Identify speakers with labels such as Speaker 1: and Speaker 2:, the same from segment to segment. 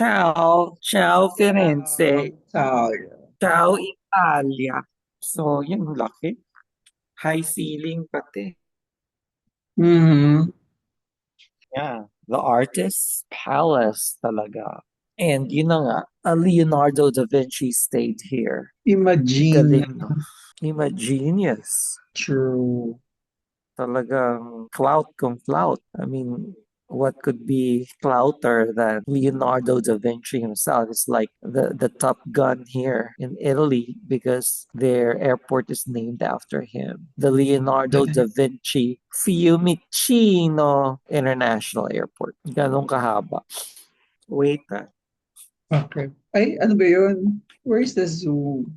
Speaker 1: Ciao, ciao Firenze,
Speaker 2: Ciao.
Speaker 1: ciao Italia. So, yung laki. High ceiling pati.
Speaker 2: Mhm.
Speaker 1: Yeah, the artist's palace talaga. And yun na nga, Leonardo da Vinci stayed here.
Speaker 2: Imagine.
Speaker 1: Galing, no? Genius.
Speaker 2: True.
Speaker 1: Talagang clout kung clout. I mean, what could be clouter than Leonardo da Vinci himself? Is like the top gun here in Italy because their airport is named after him. The Leonardo da Vinci Fiumicino International Airport. Ganong kahaba. Wait,
Speaker 2: Okay. Ay, ano ba yun? Where is the zoo?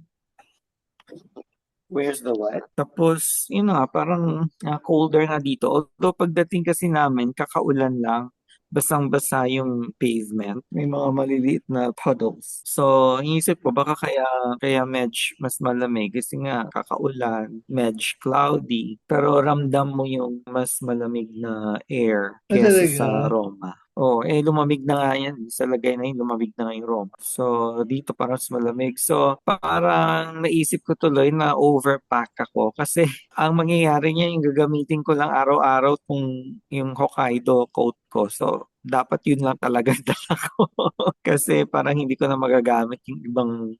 Speaker 1: where's the what? Tapos, yun nga, parang colder nga dito. Although pagdating kasi namin, kakaulan lang, basang-basa yung pavement. May mga maliliit na puddles. So, inisip ko, baka kaya medj mas malamig. Kasi nga, kakaulan, medj cloudy. Pero ramdam mo yung mas malamig na air
Speaker 2: Ah,
Speaker 1: kesa sa
Speaker 2: talaga?
Speaker 1: Roma. Oh, lumamig na nga yan. Sa lagay na yun, lumamig na nga yung Roma. So, dito parang mas malamig. So, parang naisip ko tuloy na overpack ako kasi ang mangyayari niya yung gagamitin ko lang araw-araw kung yung Hokkaido coat ko. So, dapat yun lang talaga dala ko. Kasi parang hindi ko na magagamit yung ibang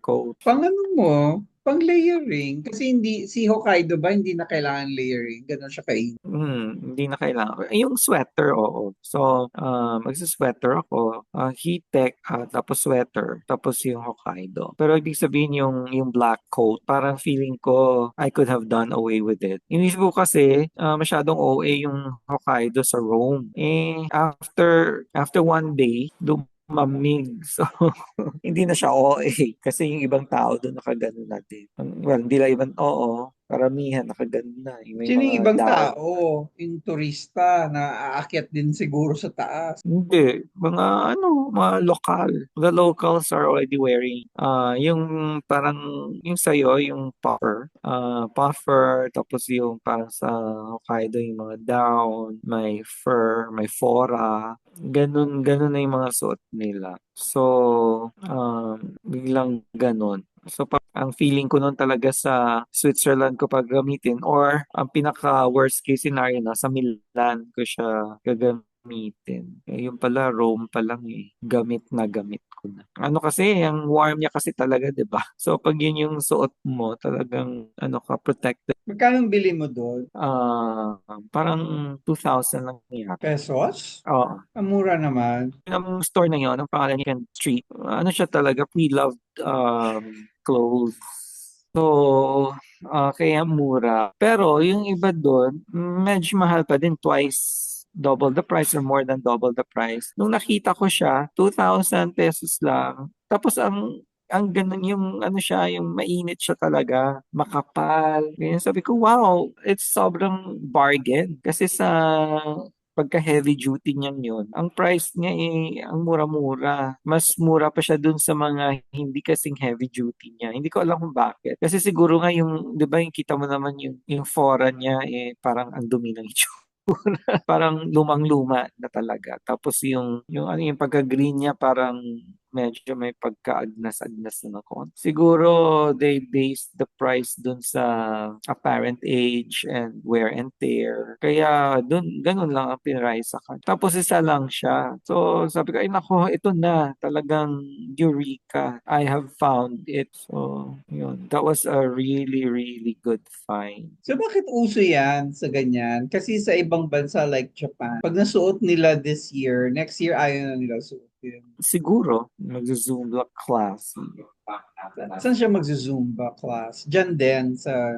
Speaker 1: coat.
Speaker 2: Pang ano mo? Pang layering. Kasi hindi, si Hokkaido ba, hindi na kailangan layering. Ganon siya kain.
Speaker 1: Hindi na kailangan. Yung sweater, oo. So, magsa-sweater ako, heat tech, tapos sweater, tapos yung Hokkaido. Pero ibig sabihin yung black coat, parang feeling ko I could have done away with it. Inisip ko kasi, masyadong OA yung Hokkaido sa Rome. After one day, lumamig. So, hindi na siya OA. Kasi yung ibang tao doon nakaganon na din. Well, hindi lang ibang, oo. Karamihan nakaganon na. May
Speaker 2: Sino yung
Speaker 1: mga
Speaker 2: ibang
Speaker 1: down.
Speaker 2: tao? Yung turista na aakyat din siguro sa taas.
Speaker 1: Hindi, mga lokal. The locals are already wearing yung parang yung sayo, yung puffer, tapos yung parang sa Hokkaido yung mga down, may fur, may fora. Ganun na yung mga suot nila. So, biglang ganun. So, ang feeling ko nun talaga sa Switzerland ko pag gamitin or ang pinaka worst case scenario na sa Milan ko siya gagamitin. Yung pala, Rome pa lang eh. Gamit na gamit ko na. Ano kasi, ang warm niya kasi talaga, 'di ba? So, pag yun yung suot mo, talagang protected.
Speaker 2: Magkano ang bili mo doon?
Speaker 1: Parang 2,000 lang yata.
Speaker 2: Pesos?
Speaker 1: Oo.
Speaker 2: Ang mura naman.
Speaker 1: Ang store na yun, ang pangalan niya Street. Ano siya talaga, pre-loved clothes. So, kaya mura. Pero yung iba doon, medyo mahal pa din, twice double the price or more than double the price. Nung nakita ko siya, 2,000 pesos lang. Tapos ang ganun yung ano siya, yung mainit siya talaga, makapal. Ganyan sabi ko, wow, it's sobrang bargain. Kasi sa pagka heavy duty niyan yun, ang price niya ang mura-mura. Mas mura pa siya dun sa mga hindi kasing heavy duty niya. Hindi ko alam kung bakit. Kasi siguro nga yung, di ba yung kita mo naman yung fora niya parang ang dumi ng itsura. Parang lumang-luma na talaga. Tapos yung pagka-green niya parang medyo may pagka-agnas-agnas na konti. Siguro they based the price dun sa apparent age and wear and tear. Kaya dun, ganun lang ang pinrice sa kanya. Tapos isa lang siya. So sabi ko, ay nako, ito na. Talagang Eureka. I have found it. So, yun. That was a really, really good find.
Speaker 2: So bakit uso yan sa ganyan? Kasi sa ibang bansa like Japan, pag nasuot nila this year, next year ayaw na nila suotin.
Speaker 1: Siguro, magzo-Zumba class.
Speaker 2: Saan siya magzo-Zumba class? Diyan din sa,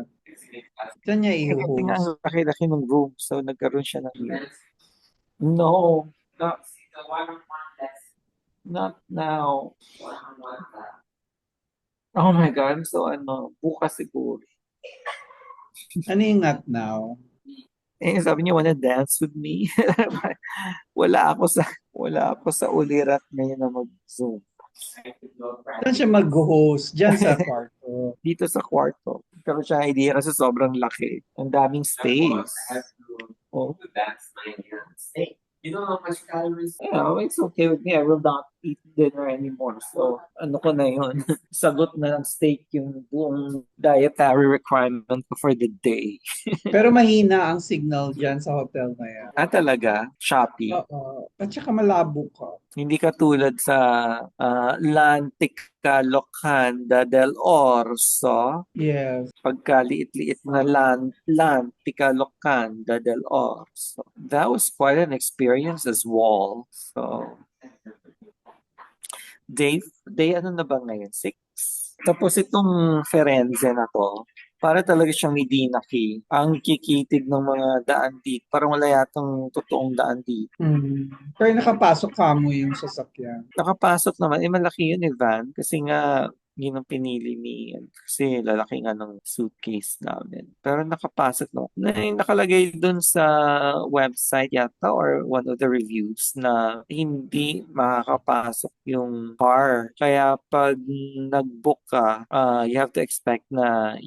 Speaker 2: saan niya
Speaker 1: Kasi nga
Speaker 2: i-host?
Speaker 1: ang laki-laki ng room, so nagkaroon siya ng no, not now. Oh my God, so bukas siguro.
Speaker 2: Ano yung not now?
Speaker 1: Sabi niya, wanna dance with me? Wala ako sa ulirat ngayon na mag-Zoom.
Speaker 2: Saan siya mag-host? Diyan sa kwarto.
Speaker 1: Dito sa kwarto. Pero siya idea kasi sobrang laki. Ang daming space. Oh. Yeah, it's okay with me. I will not eat dinner anymore. So, ano ko na yun? Sagot na ng steak yung buong dietary requirement ko for the day.
Speaker 2: Pero mahina ang signal dyan sa hotel na yan.
Speaker 1: Talaga? Shopee?
Speaker 2: Oo. At saka malabo ka.
Speaker 1: Hindi katulad sa Lantica Locanda del Orso.
Speaker 2: Yes.
Speaker 1: Pagkaliit-liit na Lantica Locanda del Orso. That was quite an experience as well. So, day ano na ba ngayon? 6? Tapos itong Firenze na to, para talaga siyang Medina Key. Ang kikitig ng mga daan dito. Parang wala yatang totoong daan dito.
Speaker 2: Pero nakapasok ka mo yung sasakyan.
Speaker 1: Nakapasok naman, malaki yun van. Kasi nga, yun ang pinili ni, kasi lalaki nga ng suitcase namin. Pero nakapasok no. Nakalagay dun sa website yata or one of the reviews na hindi makakapasok yung car. Kaya pag nag-book ka, you have to expect na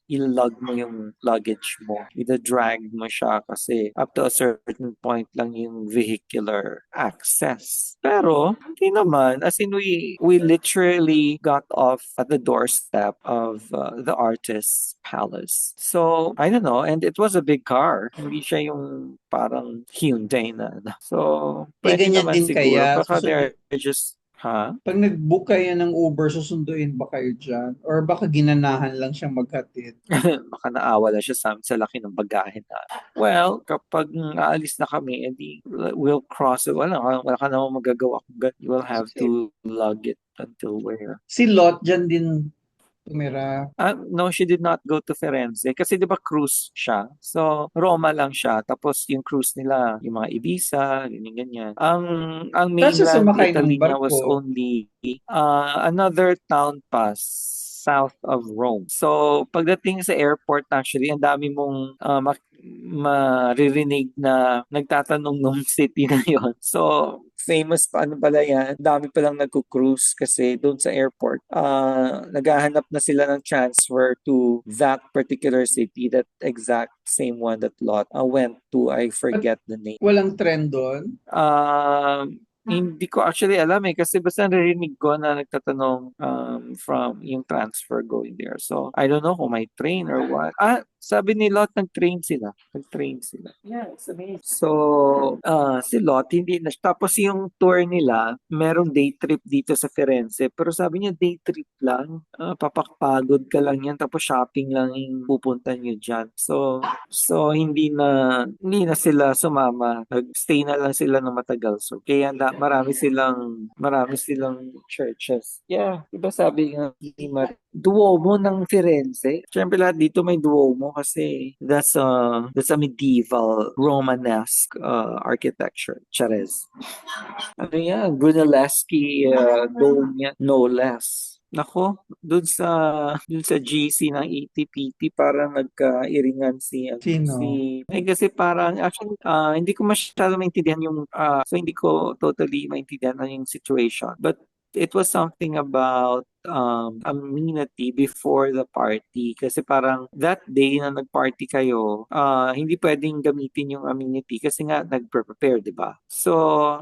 Speaker 1: i-lug mo yung luggage mo. I-drag mo siya kasi up to a certain point lang yung vehicular access. Pero, hindi naman. As in, we literally got off at the doorstep of the artist's palace. So, I don't know. And it was a big car. Hindi siya yung parang Hyundai na. So, pwede
Speaker 2: Ganyan
Speaker 1: naman
Speaker 2: din
Speaker 1: siguro.
Speaker 2: kaya.
Speaker 1: Baka they're just, ha?
Speaker 2: Pag nag-book kayo ng Uber, susunduin ba kayo dyan? Or baka ginanahan lang siyang maghatid?
Speaker 1: Baka naawa lang siya sa laki ng bagahe na. Well, kapag aalis na kami, edi we'll cross it. Wala ka namang magagawa. You will have to lug it until where?
Speaker 2: Si Lot dyan din tumira.
Speaker 1: No, she did not go to Firenze. Kasi di ba cruise siya? So, Roma lang siya. Tapos yung cruise nila, yung mga Ibiza, ganyan-ganyan. Ang
Speaker 2: Saan siya
Speaker 1: mainland
Speaker 2: sumakay ng
Speaker 1: Italy niya was
Speaker 2: barko?
Speaker 1: only another town pass south of Rome. So, pagdating sa airport actually, ang dami mong maririnig na nagtatanong nung city na yon. So, famous pa ano pala yan, dami palang nagko-cruise kasi doon sa airport. Naghahanap na sila ng transfer to that particular city, that exact same one that Lot went to. I
Speaker 2: At
Speaker 1: forget the name.
Speaker 2: walang trend doon?
Speaker 1: Hindi ko actually alam kasi basta narinig ko na nagtatanong from yung transfer going there. So, I don't know kung may train or what. Sabi ni Lot, nag-train sila. Nag-train sila. Yeah, it's amazing. So, si Lot, hindi na. Tapos yung tour nila, merong day trip dito sa Firenze. Pero sabi niya, day trip lang. Papakpagod ka lang yan. Tapos shopping lang yung pupunta niyo dyan. So hindi na sila sumama. Nag-stay na lang sila ng matagal. So kaya marami silang churches. Yeah, iba sabi nga ni Duomo ng Firenze. Siyempre lahat dito may Duomo kasi that's a medieval Romanesque architecture. Chares. Ano yan? Brunelleschi dome yan, no less. Nako, dun sa GC ng ETPT parang nagkairingan
Speaker 2: Sino?
Speaker 1: kasi parang actually hindi ko masyado maintindihan so hindi ko totally maintindihan yung situation, but it was something about amenity before the party kasi parang that day na nag-party kayo, hindi pwedeng gamitin yung amenity kasi nga nagpre-prepare, di ba? So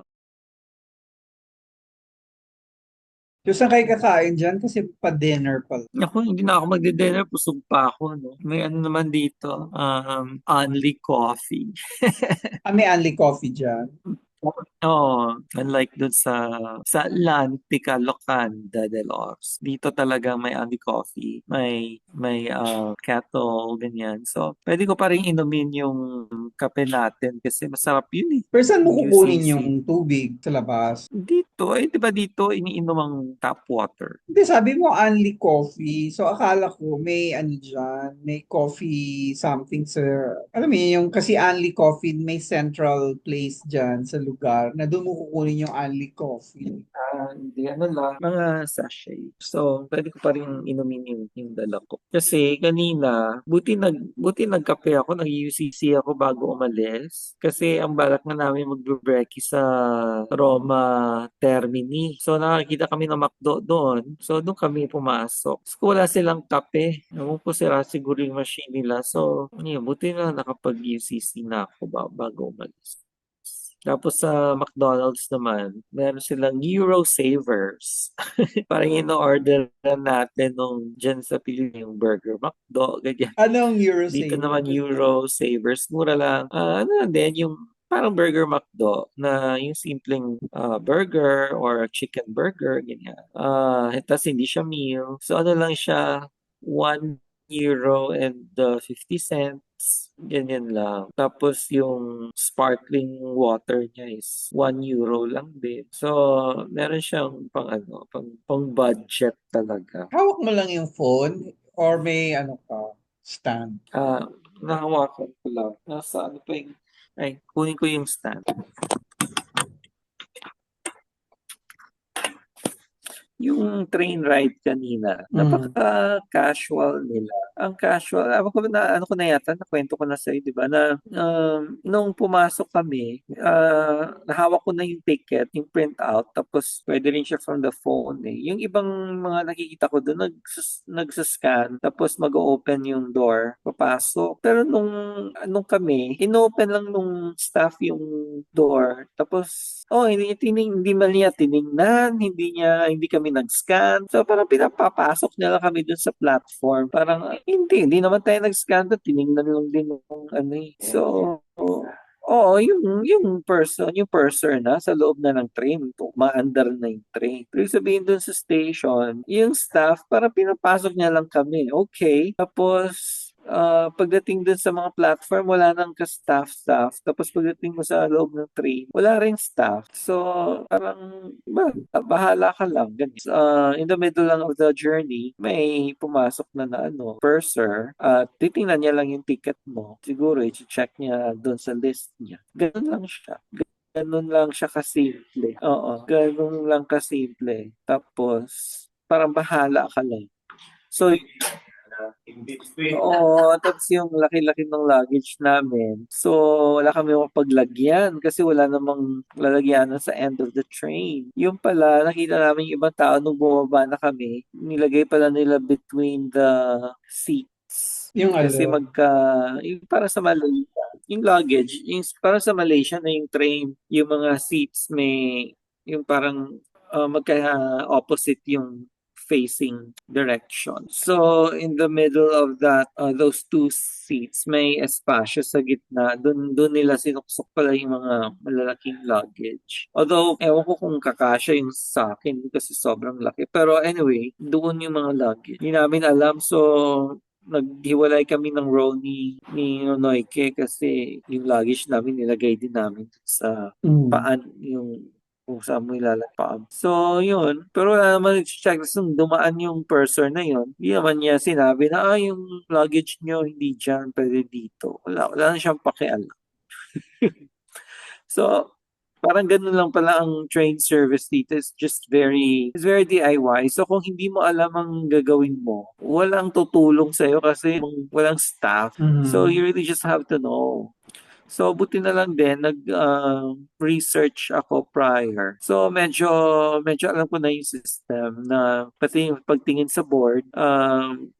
Speaker 2: So, saan kayo kakain dyan? Kasi pa-dinner pala.
Speaker 1: ako, hindi na ako magdi-dinner, busog pa ako, no? May ano naman dito, Only Coffee.
Speaker 2: May only coffee dyan.
Speaker 1: Oo, unlike dun sa Lantica Locanda del Ors. Dito talaga may Only Coffee, may kettle, ganyan. So, pwede ko pa rin inumin yung kape natin kasi masarap yun eh.
Speaker 2: Pero saan mo
Speaker 1: Yung
Speaker 2: kukunin
Speaker 1: UCC.
Speaker 2: yung tubig sa labas?
Speaker 1: Dito, di ba dito iniinom ang tap water?
Speaker 2: Hindi, sabi mo only coffee. So, akala ko may ano dyan, may coffee something sa, alam mo yun, yung kasi only coffee, may central place dyan sa lugar na doon mo kukunin yung only coffee.
Speaker 1: Hindi, ano lang, mga sachet. So, pwede ko pa rin inumin yung dala ko. Kasi kanina, buti nagkape ako, nag-UCC ako bago umalis. Kasi ang balak na namin magbe-brekkie sa Roma Termini. So, nakakita kami ng McDo doon. So, doon kami pumasok. So, wala silang kape. Ewan ko sila siguro yung machine nila. So, yun, buti na nakapag-UCC na ako bago umalis. Tapos sa McDonald's naman, meron silang Euro Savers. Parang in-order natin nung dyan sa Pilipinas yung Burger McDo, ganyan.
Speaker 2: Anong
Speaker 1: Dito
Speaker 2: Eurosaver?
Speaker 1: naman Euro Savers, mura lang. Ano lang din, yung parang Burger McDo na yung simpleng burger or chicken burger, ganyan. Tapos hindi siya meal. So ano lang siya, 1 euro and 50 cents. Ganyan lang. Tapos yung sparkling water niya is 1 euro lang din. So, meron siyang pang budget talaga.
Speaker 2: Hawak mo lang yung phone or may ano ka, stand?
Speaker 1: Ah, Nahawakan ko lang. Nasa ano pa yung, ay, kunin ko yung stand. Yung train ride kanina,
Speaker 2: Mm.
Speaker 1: napaka-casual nila. Ang casual, ano ko na yata, nakwento ko na sa'yo, di ba, na nung pumasok kami, nahawak ko na yung ticket, yung printout, tapos pwede rin siya from the phone eh. Yung ibang mga nakikita ko doon, nagsascan, tapos mag-open yung door, papasok. Pero nung kami, inopen lang nung staff yung door, tapos, oh, hindi man niya tiningnan, hindi kami nag-scan. So, parang pinapapasok niya lang kami dun sa platform. Parang, hindi naman tayo nag-scan doon. Tiningnan lang din yung ano eh. So, oo, yung purser na sa loob na ng train, maandar na yung train. Pero ibig sabihin dun sa station, yung staff, parang pinapasok niya lang kami. Okay. Tapos, pagdating dun sa mga platform, wala nang ka-staff-staff. Tapos pagdating mo sa loob ng train, wala ring staff. So, parang, bahala ka lang. Ganyan. In the middle lang of the journey, may pumasok na ano, purser, at titingnan niya lang yung ticket mo. Siguro, i-check niya doon sa list niya. Ganun lang siya. Ganun lang siya kasimple. Oo, ganun lang kasimple. Tapos, parang bahala ka lang. So, oo, tapos yung laki-laki ng luggage namin. So, wala kami mapaglagyan kasi wala namang lalagyanan sa end of the train. Yung pala, nakita namin yung ibang tao nung bumaba na kami, nilagay pala nila between the seats.
Speaker 2: Yung
Speaker 1: Kasi
Speaker 2: ano.
Speaker 1: yung para sa Malaysia, yung luggage, yung para sa Malaysia na yung train, yung mga seats yung parang magka-opposite yung facing direction. So, in the middle of those two seats, may espasyo sa gitna. Doon nila sinuksok pala yung mga malalaking luggage. Although, ewan ko kung kakasya yung sa akin kasi sobrang laki. Pero anyway, doon yung mga luggage. Hindi namin alam. So, naghiwalay kami ng row ni Nonoyke kasi yung luggage namin nilagay din namin sa
Speaker 2: Mm.
Speaker 1: paan yung kung saan mo ilalapaan. So, yun. Pero wala naman nag-check. Tapos nung dumaan yung purser na yun, hindi naman niya sinabi na, yung luggage nyo hindi dyan, pwede dito. Wala na siyang pakialam. So, parang ganun lang pala ang train service dito. It's very DIY. So, kung hindi mo alam ang gagawin mo, walang tutulong sa'yo kasi walang staff. So,
Speaker 2: Mm.
Speaker 1: you really just have to know. So, buti na lang din, research ako prior. So, medyo alam ko na yung system na pati yung pagtingin sa board,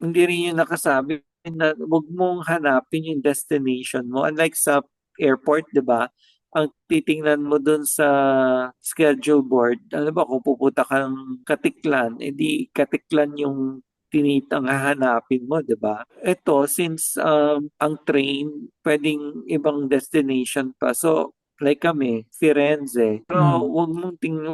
Speaker 1: hindi rin yung nakasabi na huwag mong hanapin yung destination mo. Unlike sa airport, di ba? Ang titingnan mo dun sa schedule board, ano ba, kung pupunta kang Katiklan, edi Katiklan yung tinitang hahanapin mo, di ba? Ito, since ang train, pwedeng ibang destination pa. So, like kami, Firenze. Pero
Speaker 2: Mm.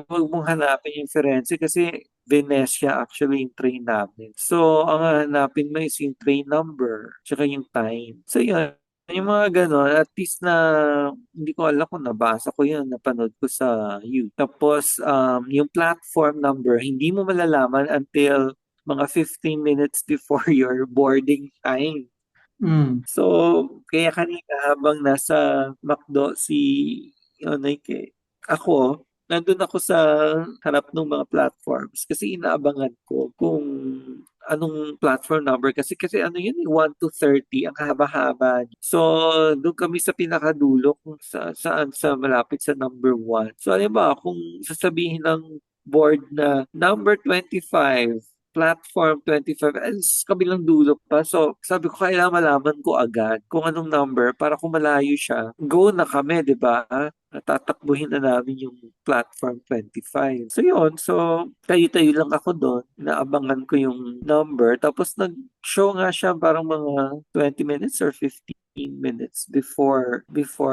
Speaker 1: wag mong hanapin yung Firenze kasi Venezia actually yung train namin. So, ang hahanapin mo is yung train number, tsaka yung time. So, yun. Yung mga ganon, at least na hindi ko alam kung nabasa ko yun, napanood ko sa YouTube. Tapos, yung platform number, hindi mo malalaman until mga 15 minutes before your boarding time.
Speaker 2: Mm.
Speaker 1: So, kaya kanina habang nasa McDo si Yonike, ako, nandun ako sa harap ng mga platforms kasi inaabangan ko kung anong platform number kasi ano yun, 1 to 30 ang haba-haba. So, doon kami sa pinakadulo kung saan sa malapit sa number 1. So, alam ba, kung sasabihin ng board na number 25, platform 25, and sa kabilang dulo pa. So, sabi ko, kailangan malaman ko agad kung anong number para kung malayo siya. Go na kami, di ba? tatakbuhin na namin yung platform 25. So yun, so tayo-tayo lang ako doon, inaabangan ko yung number, tapos nag-show nga siya parang mga 20 minutes or 15 minutes before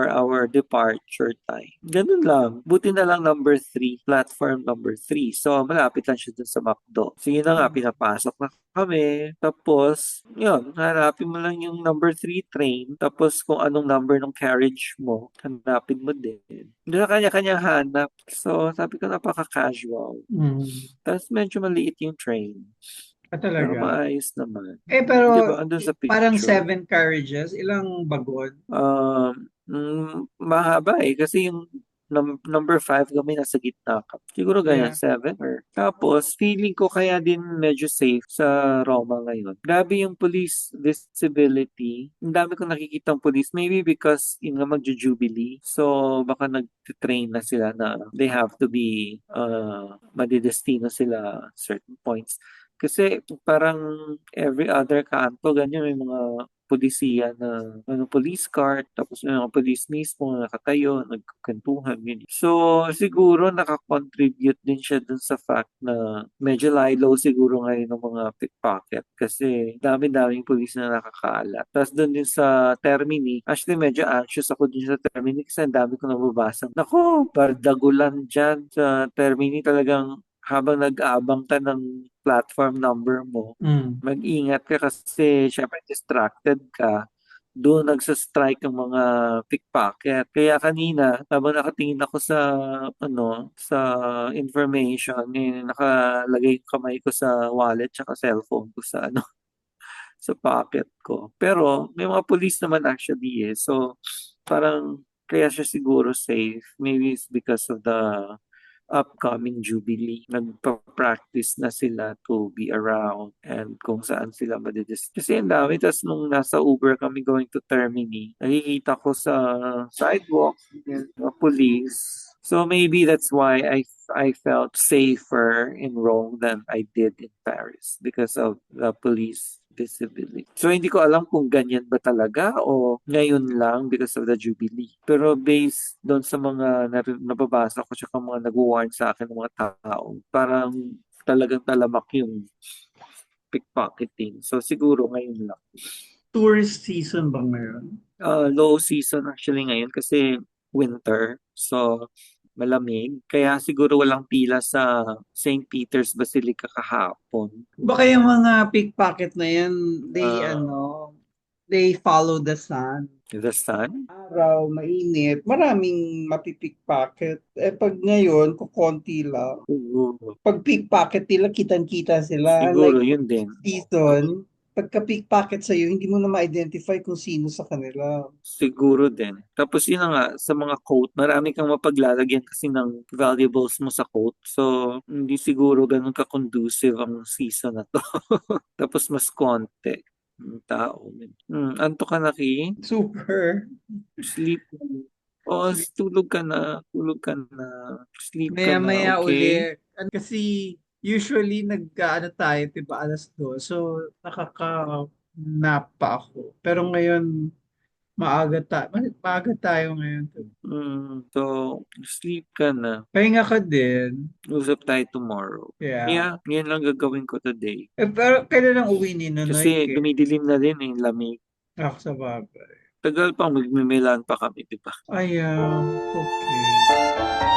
Speaker 1: our departure time. Ganun lang. Buti na lang number 3, platform number 3. So malapit lang siya dun sa McDo. So yun na nga, pinapasok na kami. Tapos, yun, hanapin mo lang yung number 3 train. Tapos kung anong number ng carriage mo, hanapin mo din. Hindi na kanya-kanya hanap. So sabi ko napaka-casual.
Speaker 2: Mm.
Speaker 1: Tapos medyo maliit yung train. Pero
Speaker 2: Talaga.
Speaker 1: maayos naman.
Speaker 2: Pero
Speaker 1: Di ba? Andun sa
Speaker 2: parang
Speaker 1: picture.
Speaker 2: 7 carriages, ilang bagon?
Speaker 1: Mahaba eh. Kasi yung number 5 kami nasa gitna ka. Siguro ganyan,
Speaker 2: Yeah.
Speaker 1: 7 or... Tapos, feeling ko kaya din medyo safe sa Roma ngayon. Grabe yung police visibility. Ang dami kong nakikitang police. Maybe because yun nga magjo-jubilee. So, baka nag-train na sila na they have to be madidestino sila certain points. Kasi parang every other kanto, ganyan may mga pulisiya na police car, tapos may mga police mismo na nakatayo, nagkukwentuhan, ganyan. So, siguro nakakontribute din siya dun sa fact na medyo lie low siguro ngayon ng mga pickpocket kasi dami-daming police na nakakaalat. Tapos dun din sa Termini, actually medyo anxious ako din sa Termini kasi ang dami ko nababasa. Nako, bardagulan dyan sa Termini talagang habang nag-aabang ka ng platform number mo,
Speaker 2: Mm.
Speaker 1: mag-ingat ka kasi syempre distracted ka. Doon nagsa-strike ang mga pickpocket. Kaya kanina, habang nakatingin ako sa sa information, nakalagay yung kamay ko sa wallet tsaka cellphone ko sa sa pocket ko. Pero may mga police naman actually eh. So parang kaya siya siguro safe. Maybe it's because of the upcoming Jubilee. Nagpa-practice na sila to be around and kung saan sila madidis. Kasi ang dami. Tapos nung nasa Uber kami going to Termini, nakikita ko sa sidewalk yung mga police. So maybe that's why I felt safer in Rome than I did in Paris because of the police visibility. So hindi ko alam kung ganyan ba talaga o ngayon lang because of the Jubilee. Pero based doon sa mga nababasa ko tsaka mga nag-warn sa akin ng mga tao, parang talagang talamak yung pickpocketing. So siguro ngayon lang.
Speaker 2: Tourist season ba ngayon?
Speaker 1: Low season actually ngayon kasi winter. So malamig. Kaya siguro walang pila sa St. Peter's Basilica kahapon.
Speaker 2: Baka yung mga pickpocket na yan,
Speaker 1: Uh,
Speaker 2: they follow the sun.
Speaker 1: the sun?
Speaker 2: Araw, mainit, maraming mapipickpocket. Pag ngayon, kukonti lang.
Speaker 1: Siguro.
Speaker 2: Pag pickpocket nila, kitang-kita sila.
Speaker 1: Siguro
Speaker 2: Like,
Speaker 1: yun din.
Speaker 2: season, pagka pickpocket sa'yo, hindi mo na ma-identify kung sino sa kanila.
Speaker 1: Siguro din. Tapos yun na nga, sa mga coat, marami kang mapaglalagyan kasi ng valuables mo sa coat. So, hindi siguro ganun ka-conducive ang season na to. Tapos mas konti ng tao. Anto ka na, Ki?
Speaker 2: Super.
Speaker 1: Sleep. Oo, tulog ka na. Tulog ka na. Sleep ka na,
Speaker 2: Maya-maya uli.
Speaker 1: okay?
Speaker 2: Kasi usually nagkaano tayo, diba, 2:00. So, nakaka-nap pa ako. Pero ngayon, maaga tayo ngayon.
Speaker 1: So, sleep ka na.
Speaker 2: Pahinga ka din.
Speaker 1: Usap tayo tomorrow.
Speaker 2: Yeah.
Speaker 1: Yeah, yan lang gagawin ko today.
Speaker 2: Pero kailan ang uwi ni
Speaker 1: Kasi
Speaker 2: Nonoy Ke?
Speaker 1: dumidilim na din yung lamig.
Speaker 2: Ako sa bagay.
Speaker 1: Tagal pa, magmimilan pa kami, di ba?
Speaker 2: Ayan. Okay.